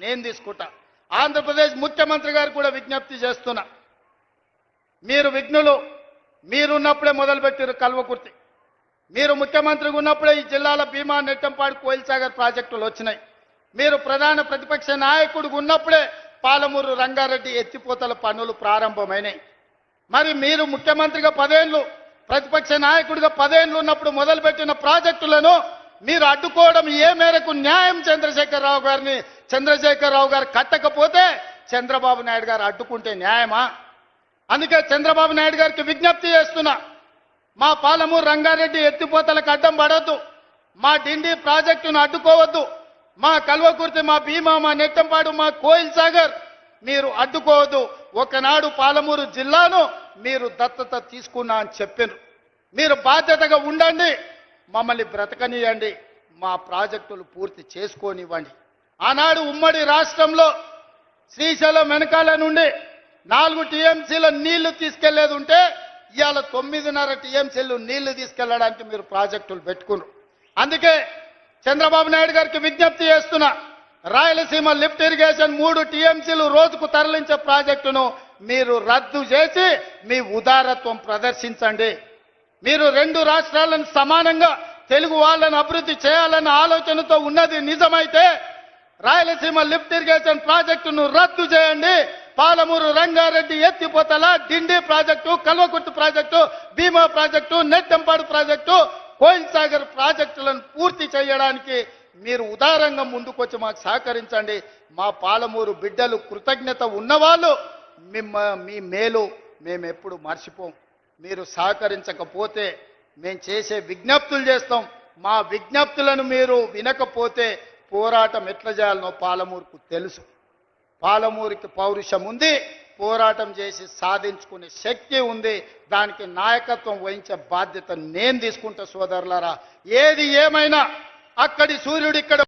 నేను తీసుకుంటా. ఆంధ్రప్రదేశ్ ముఖ్యమంత్రి గారు కూడా విజ్ఞప్తి చేస్తున్నా, మీరు విఘ్నులు, మీరున్నప్పుడే మొదలుపెట్టారు కల్వకుర్తి. మీరు ముఖ్యమంత్రిగా ఉన్నప్పుడే ఈ జిల్లాల భీమా, నెట్టంపాడు, కోయిల్ సాగర్ ప్రాజెక్టులు వచ్చినాయి. మీరు ప్రధాన ప్రతిపక్ష నాయకుడిగా ఉన్నప్పుడే పాలమూరు రంగారెడ్డి ఎత్తిపోతల పనులు ప్రారంభమైనాయి. మరి మీరు ముఖ్యమంత్రిగా 10 ఏళ్ళు, ప్రతిపక్ష నాయకుడిగా 10 ఏళ్ళు ఉన్నప్పుడు మొదలుపెట్టిన ప్రాజెక్టులను మీరు అడ్డుకోవడం ఏ మేరకు న్యాయం? చంద్రశేఖరరావు గారు కట్టకపోతే చంద్రబాబు నాయుడు గారు అడ్డుకుంటే న్యాయమా? అందుకే చంద్రబాబు నాయుడు గారికి విజ్ఞప్తి చేస్తున్నా, మా పాలమూరు రంగారెడ్డి ఎత్తిపోతలకు అడ్డం పడొద్దు, మా డిండి ప్రాజెక్టును అడ్డుకోవద్దు, మా కల్వకుర్తి, మా భీమా, మా నెట్టంపాడు, మా కోయిల్ సాగర్ మీరు అడ్డుకోవద్దు. ఒకనాడు పాలమూరు జిల్లాను మీరు దత్తత తీసుకున్నా అని చెప్పారు. మీరు బాధ్యతగా ఉండండి, మమ్మల్ని బ్రతకనియండి, మా ప్రాజెక్టులు పూర్తి చేసుకోనివ్వండి. ఆనాడు ఉమ్మడి రాష్ట్రంలో శ్రీశైలం వెనకాల నుండి 4 టీఎంసీల నీళ్లు తీసుకెళ్లేది ఉంటే ఇవాళ 9.5 టీఎంసీలు నీళ్లు తీసుకెళ్లడానికి మీరు ప్రాజెక్టులు పెట్టుకున్నారు. అందుకే చంద్రబాబు నాయుడు గారికి విజ్ఞప్తి చేస్తున్నా, రాయలసీమ లిఫ్ట్ ఇరిగేషన్ 3 టీఎంసీలు రోజుకు తరలించే ప్రాజెక్టును మీరు రద్దు చేసి మీ ఉదారత్వం ప్రదర్శించండి. మీరు 2 రాష్ట్రాలను సమానంగా తెలుగు వాళ్ళను అభివృద్ధి చేయాలన్న ఆలోచనతో ఉన్నది నిజమైతే రాయలసీమ లిఫ్ట్ ఇరిగేషన్ ప్రాజెక్టును రద్దు చేయండి. పాలమూరు రంగారెడ్డి ఎత్తిపోతల, డిండి ప్రాజెక్టు, కల్వకుర్తి ప్రాజెక్టు, భీమా ప్రాజెక్టు, నెట్టంపాడు ప్రాజెక్టు, కోయిల్ సాగర్ ప్రాజెక్టులను పూర్తి చేయడానికి మీరు ఉదారంగా ముందుకొచ్చి మాకు సహకరించండి. మా పాలమూరు బిడ్డలు కృతజ్ఞత ఉన్నవాళ్ళు, మీ మేలు మేము ఎప్పుడు మర్చిపోం. మీరు సహకరించకపోతే మేము చేసే విజ్ఞప్తులు చేస్తాం. మా విజ్ఞప్తులను మీరు వినకపోతే పోరాటం ఎట్లా చేయాలనో పాలమూరుకు తెలుసు. పాలమూరుకి పౌరుషం ఉంది, పోరాటం చేసి సాధించుకునే శక్తి ఉంది. దానికి నాయకత్వం వహించే బాధ్యత నేను తీసుకుంటా సోదరులారా. ఏది ఏమైనా అక్కడి సూర్యుడు ఇక్కడ